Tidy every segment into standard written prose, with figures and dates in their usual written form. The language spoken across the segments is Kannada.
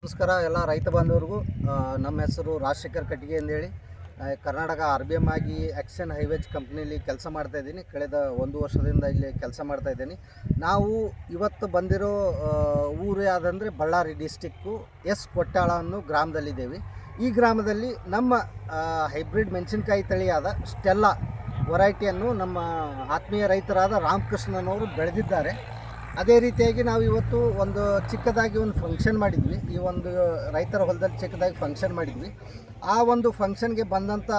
ನಮಸ್ಕಾರ ಎಲ್ಲ ರೈತ ಬಾಂಧವರಿಗೂ. ನಮ್ಮ ಹೆಸರು ರಾಜಶೇಖರ್ ಕಟ್ಟಿಗೆ ಅಂತೇಳಿ ಕರ್ನಾಟಕ RBM ಆಗಿ ಆ್ಯಕ್ಷನ್ ಹೈವೇಜ್ ಕಂಪ್ನಿಯಲ್ಲಿ ಕೆಲಸ ಮಾಡ್ತಾಯಿದ್ದೀನಿ. ಕಳೆದ 1 ವರ್ಷದಿಂದ ಇಲ್ಲಿ ಕೆಲಸ ಮಾಡ್ತಾಯಿದ್ದೀನಿ. ನಾವು ಇವತ್ತು ಬಂದಿರೋ ಊರು ಯಾವುದಂದರೆ ಬಳ್ಳಾರಿ ಡಿಸ್ಟಿಕ್ಕು ಕೊಟ್ಟಾಳ ಅನ್ನೋ ಗ್ರಾಮದಲ್ಲಿದ್ದೇವೆ. ಈ ಗ್ರಾಮದಲ್ಲಿ ನಮ್ಮ ಹೈಬ್ರಿಡ್ ಮೆಣಸಿನಕಾಯಿ ತಳಿಯಾದ ಸ್ಟೆಲ್ಲಾ ವೆರೈಟಿಯನ್ನು ನಮ್ಮ ಆತ್ಮೀಯ ರೈತರಾದ ರಾಮಕೃಷ್ಣನವರು ಬೆಳೆದಿದ್ದಾರೆ. ಅದೇ ರೀತಿಯಾಗಿ ನಾವು ಇವತ್ತು ಒಂದು ಚಿಕ್ಕದಾಗಿ ಒಂದು ಫಂಕ್ಷನ್ ಮಾಡಿದ್ವಿ. ಈ ಒಂದು ರೈತರ ಹೊಲದಲ್ಲಿ ಚಿಕ್ಕದಾಗಿ ಫಂಕ್ಷನ್ ಮಾಡಿದ್ವಿ. ಆ ಒಂದು ಫಂಕ್ಷನ್ಗೆ ಬಂದಂಥ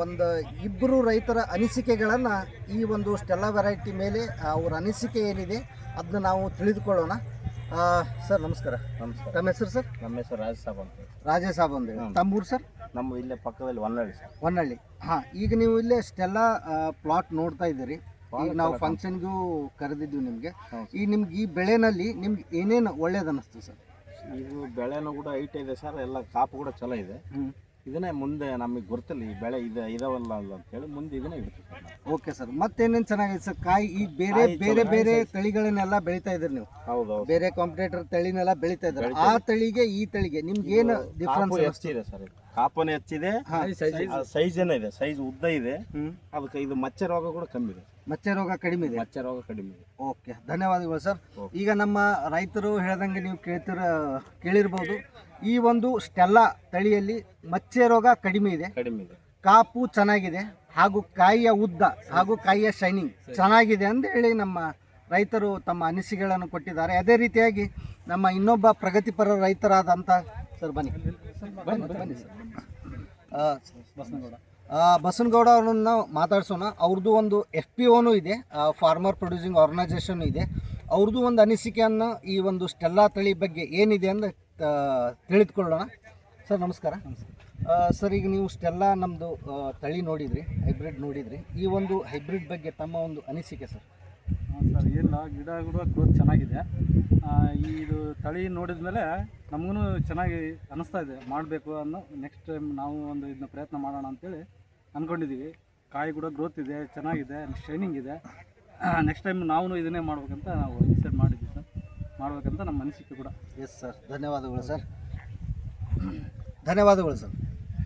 ಒಂದು ಇಬ್ಬರು ರೈತರ ಅನಿಸಿಕೆಗಳನ್ನು ಈ ಒಂದು ಸ್ಟೆಲ್ಲಾ ವೆರೈಟಿ ಮೇಲೆ ಅವ್ರ ಅನಿಸಿಕೆ ಏನಿದೆ ಅದನ್ನ ನಾವು ತಿಳಿದುಕೊಳ್ಳೋಣ. ಸರ್ ನಮಸ್ಕಾರ. ನಮಸ್ಕಾರ. ತಮ್ಮ ಹೆಸರು ಸರ್? ನಮ್ಮ ಹೆಸರು ರಾಜಸಾಬ್ ಅಂತ. ರಾಜಸಾಬ್ ಅಂತ. ತಮ್ಮೂರು ಸರ್? ನಮ್ಮ ಇಲ್ಲೇ ಪಕ್ಕದಲ್ಲಿ ಹೊನ್ನಳ್ಳಿ ಸರ್. ಹೊನ್ನಳ್ಳಿ. ಹಾಂ, ಈಗ ನೀವು ಇಲ್ಲೇ ಸ್ಟೆಲ್ಲಾ ಪ್ಲಾಟ್ ನೋಡ್ತಾ ಇದ್ದೀರಿ. ಈಗ ನಾವು ಫಂಕ್ಷನ್ಗೂ ಕರೆದಿದ್ವಿ ನಿಮಗೆ. ಈಗ ನಿಮ್ಗೆ ಈ ಬೆಳೆನಲ್ಲಿ ನಿಮ್ಗೆ ಏನೇನು ಒಳ್ಳೇದು ಅನ್ನಿಸ್ತು ಸರ್? ಇದು ಬೆಳೆನೂ ಕೂಡ ಹೈಟ್ ಇದೆ ಸರ್, ಎಲ್ಲ ಕಾಪು ಕೂಡ ಚಲೋ ಇದೆ. ಇದನ್ನೇ ಮುಂದೆ ನಮಗೆ ಗೊತ್ತಿಲ್ಲ ಈ ಬೆಳೆ ಇದಾವಲ್ಲ ಅಂತೇಳಿ ಮುಂದೆ ಇದನ್ನೇ ಇಡ್ತೀವಿ ಸರ್. Okay sir. ಮತ್ತೇನೇನು ಚೆನ್ನಾಗಿದೆ ಸರ್? ಕಾಯಿ ಈಗ ಬೇರೆ ತಳಿಗಳನ್ನೆಲ್ಲ ಬೆಳೀತಾ ಇದ್ರಿ ನೀವು? ಹೌದು. ಬೇರೆ ಕಾಂಪಿಟೇಟರ್ ತಳಿನೆಲ್ಲ ಬೆಳೀತಾ ಇದ್ದಾರೆ. ಆ ತಳಿಗೆ ಈ ತಳಿಗೆ ನಿಮ್ಗೆ ಏನು ಡಿಫ್ರೆನ್ಸ್? ಹೆಚ್ಚಿದೆ ಸರ್, ಕಾಪನೇ ಹೆಚ್ಚಿದೆ, ಸೈಜ್ ಏನೋ ಇದೆ, ಸೈಜ್ ಉದ್ದ ಇದೆ. ಅದಕ್ಕೆ ಇದು ಮಚ್ಚೆ ರೋಗ ಕೂಡ ಕಮ್ಮಿ ಇದೆ. ಮಚ್ಚೆ ರೋಗ ಕಡಿಮೆ ಇದೆ. ಮಚ್ಚೆ ರೋಗ ಕಡಿಮೆ ಇದೆ. ಓಕೆ, ಧನ್ಯವಾದಗಳು ಸರ್. ಈಗ ನಮ್ಮ ರೈತರು ಹೇಳ್ದಂಗೆ ನೀವು ಕೇಳಿರ್ಬೋದು, ಈ ಒಂದು ಸ್ಟೆಲ್ಲಾ ತಳಿಯಲ್ಲಿ ಮಚ್ಚೆ ರೋಗ ಕಡಿಮೆ ಇದೆ, ಕಾಪು ಚೆನ್ನಾಗಿದೆ, ಹಾಗೂ ಕಾಯಿಯ ಉದ್ದ ಹಾಗೂ ಕಾಯಿಯ ಶೈನಿಂಗ್ ಚೆನ್ನಾಗಿದೆ ಅಂತ ಹೇಳಿ ನಮ್ಮ ರೈತರು ತಮ್ಮ ಅನಿಸಿಕೆಗಳನ್ನು ಕೊಟ್ಟಿದ್ದಾರೆ. ಅದೇ ರೀತಿಯಾಗಿ ನಮ್ಮ ಇನ್ನೊಬ್ಬ ಪ್ರಗತಿಪರ ರೈತರಾದಂಥ ಸರ್ ಬನ್ನಿ ಸರ್ ಬಸನಗೌಡ ಅವ್ರನ್ನ ಮಾತಾಡ್ಸೋಣ. ಅವ್ರದ್ದು ಒಂದು FPOನೂ ಇದೆ, ಫಾರ್ಮರ್ ಪ್ರೊಡ್ಯೂಸಿಂಗ್ ಆರ್ಗನೈಸೇಷನ್ ಇದೆ. ಅವ್ರದ್ದು ಒಂದು ಅನಿಸಿಕೆಯನ್ನು ಈ ಒಂದು ಸ್ಟೆಲ್ಲಾ ತಳಿ ಬಗ್ಗೆ ಏನಿದೆ ಅಂತ ತಿಳಿದುಕೊಳ್ಳೋಣ. ಸರ್ ನಮಸ್ಕಾರ. ಸರ್, ಈಗ ನೀವು ಸ್ಟೆಲ್ಲಾ ನಮ್ಮದು ತಳಿ ನೋಡಿದ್ರಿ, ಹೈಬ್ರಿಡ್ ನೋಡಿದ್ರಿ. ಈ ಒಂದು ಹೈಬ್ರಿಡ್ ಬಗ್ಗೆ ತಮ್ಮ ಒಂದು ಅನಿಸಿಕೆ ಸರ್? ಸರ್, ಇಲ್ಲ, ಗಿಡ ಗ್ರೋತ್ ಚೆನ್ನಾಗಿದೆ. ಇದು ತಳಿ ನೋಡಿದ ಮೇಲೆ ನಮಗೂ ಚೆನ್ನಾಗಿ ಅನ್ನಿಸ್ತಾ ಇದೆ, ಮಾಡಬೇಕು ಅನ್ನೋ. ನೆಕ್ಸ್ಟ್ ಟೈಮ್ ನಾವು ಒಂದು ಇದನ್ನ ಪ್ರಯತ್ನ ಮಾಡೋಣ ಅಂತೇಳಿ ಅಂದ್ಕೊಂಡಿದ್ದೀವಿ. ಕಾಯಿ ಕೂಡ ಗ್ರೋತ್ ಇದೆ, ಚೆನ್ನಾಗಿದೆ, ಶೈನಿಂಗ್ ಇದೆ. ನೆಕ್ಸ್ಟ್ ಟೈಮ್ ನಾವು ಇದನ್ನೇ ಮಾಡ್ಬೇಕಂತ ನಾವು ಡಿಸೈಡ್ ಮಾಡಿದ್ವಿ ಸರ್, ಮಾಡ್ಬೇಕಂತ ನಮ್ಮ ಅನಿಸಿಕೆ ಕೂಡ. ಎಸ್ ಸರ್, ಧನ್ಯವಾದಗಳು ಸರ್. ಧನ್ಯವಾದಗಳು ಸರ್.